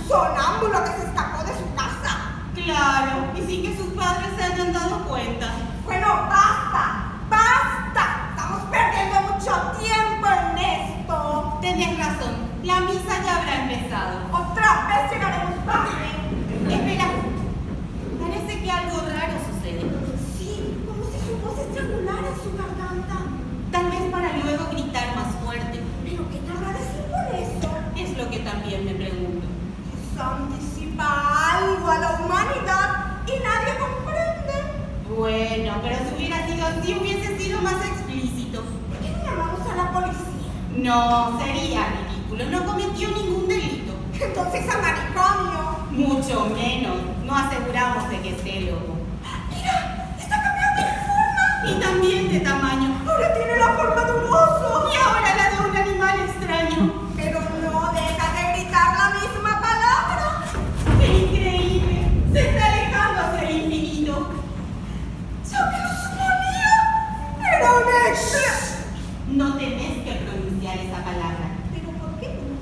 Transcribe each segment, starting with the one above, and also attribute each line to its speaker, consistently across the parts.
Speaker 1: sonámbulo que se escapó de su casa.
Speaker 2: Claro, y sin que sus padres se hayan dado cuenta.
Speaker 1: Bueno, basta, basta. Estamos perdiendo mucho tiempo en esto.
Speaker 2: Tenés razón, la misa ya habrá empezado.
Speaker 1: Otra vez llegaremos tarde.
Speaker 2: Espera, parece que algo raro sucede.
Speaker 1: Sí, como si su voz estrangulara en su garganta.
Speaker 2: Tal vez para luego gritar más fuerte.
Speaker 1: ¿Pero qué querrá decir por eso?
Speaker 2: Es lo que también me pregunto.
Speaker 1: Se anticipa algo a la humanidad y nadie comprende.
Speaker 2: Bueno, pero si hubiera sido así, hubiese sido más explícito.
Speaker 1: ¿Por qué no llamamos a la policía?
Speaker 2: No, sería ridículo. No cometió ningún delito.
Speaker 1: Entonces a manicomio.
Speaker 2: Mucho menos. No aseguramos de que esté loco.
Speaker 1: ¡Mira! ¡Está cambiando de forma!
Speaker 2: Y también de tamaño.
Speaker 1: Ahora tiene la forma de un oso.
Speaker 2: Y ahora la de un animal extraño.
Speaker 1: Pero no deja de gritar la misma palabra.
Speaker 2: ¡Qué increíble! Se está alejando hacia el infinito.
Speaker 1: ¡Yo me lo suponía! ¡Era un extra!
Speaker 2: No tenés que pronunciar esa palabra.
Speaker 1: ¿Pero por qué no?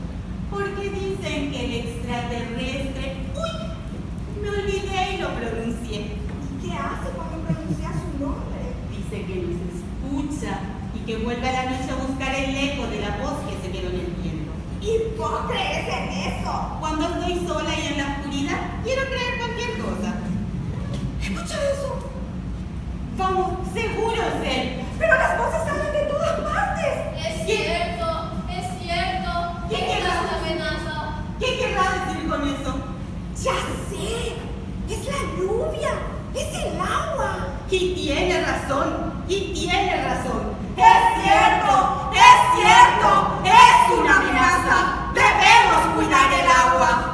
Speaker 2: Porque dicen que el extraterrestre... ¡Uy! Me olvidé y lo pronuncié.
Speaker 1: ¿Y qué hace cuando pronuncia su nombre?
Speaker 2: Dice que nos escucha y que vuelve a la noche a buscar el eco de la voz que se quedó en el viento.
Speaker 1: ¿Y vos crees en eso?
Speaker 2: Cuando estoy sola y en la oscuridad, quiero creer cualquier cosa.
Speaker 1: Escucha eso.
Speaker 2: Vamos, seguro es él.
Speaker 1: Pero las voces salen de todas partes.
Speaker 3: Es cierto, es cierto.
Speaker 2: ¿Qué
Speaker 3: Esta
Speaker 2: querrá?
Speaker 3: es la amenaza.
Speaker 2: ¿Qué querrá decir con eso?
Speaker 1: Ya sé. Es la lluvia. Es el agua.
Speaker 2: Y tiene razón, y tiene razón.
Speaker 1: ¡Es cierto! ¡Es cierto! ¡Es una amenaza! ¡Debemos cuidar el agua!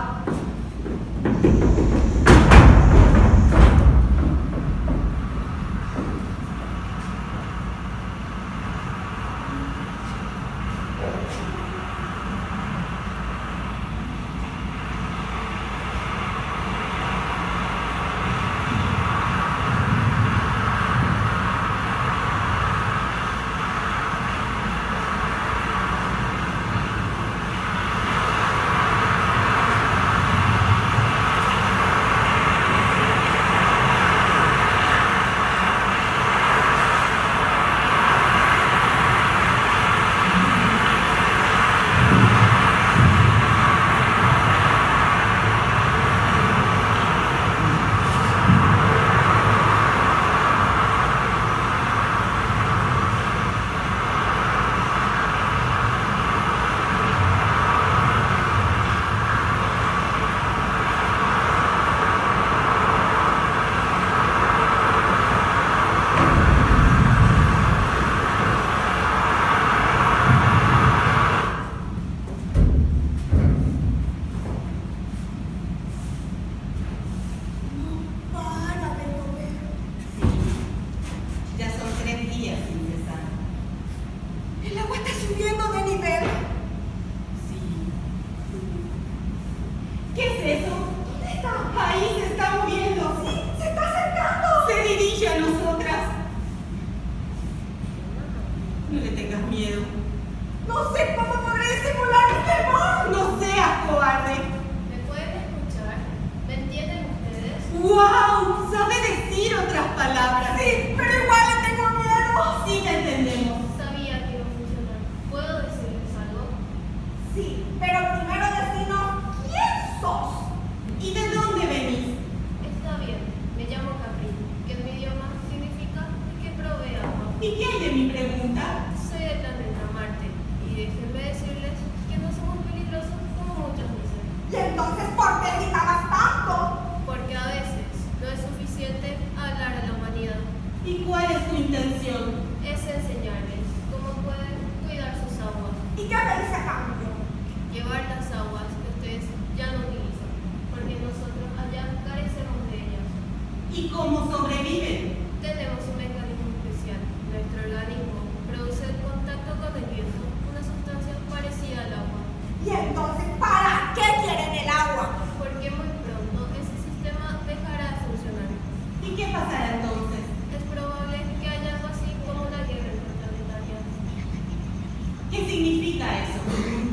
Speaker 2: ¿Qué significa eso?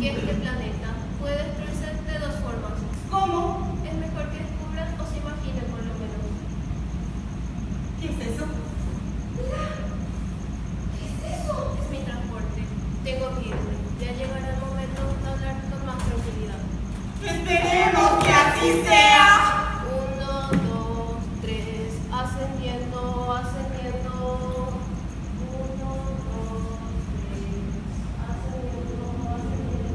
Speaker 3: Que este planeta puede destruirse de dos formas.
Speaker 2: ¿Cómo
Speaker 1: así sea.
Speaker 3: 1, 2, 3, ascendiendo, ascendiendo. 1, 2, 3, ascendiendo, ascendiendo.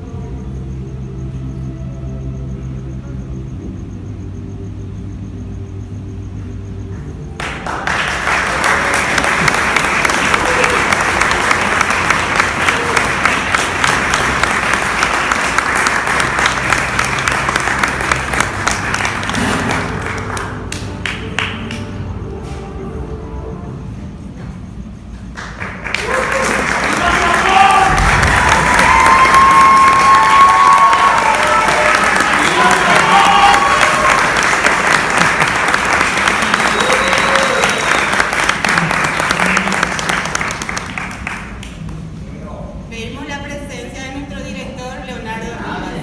Speaker 2: Pedimos la presencia de nuestro director, Leonardo Rivas.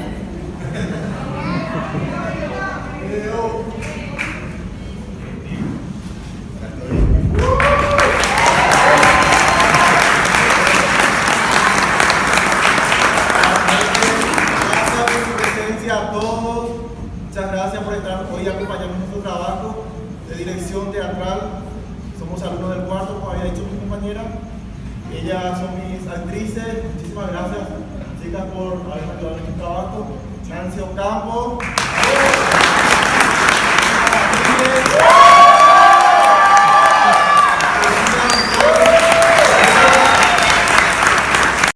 Speaker 4: Gracias por su presencia a todos. Muchas gracias por estar hoy acompañando nuestro trabajo de dirección teatral. Somos alumnos del cuarto, como había dicho mi compañera. Ellas son mis actrices. Muchísimas gracias, chicas, por haberme ayudado en este trabajo. Nancy Ocampo.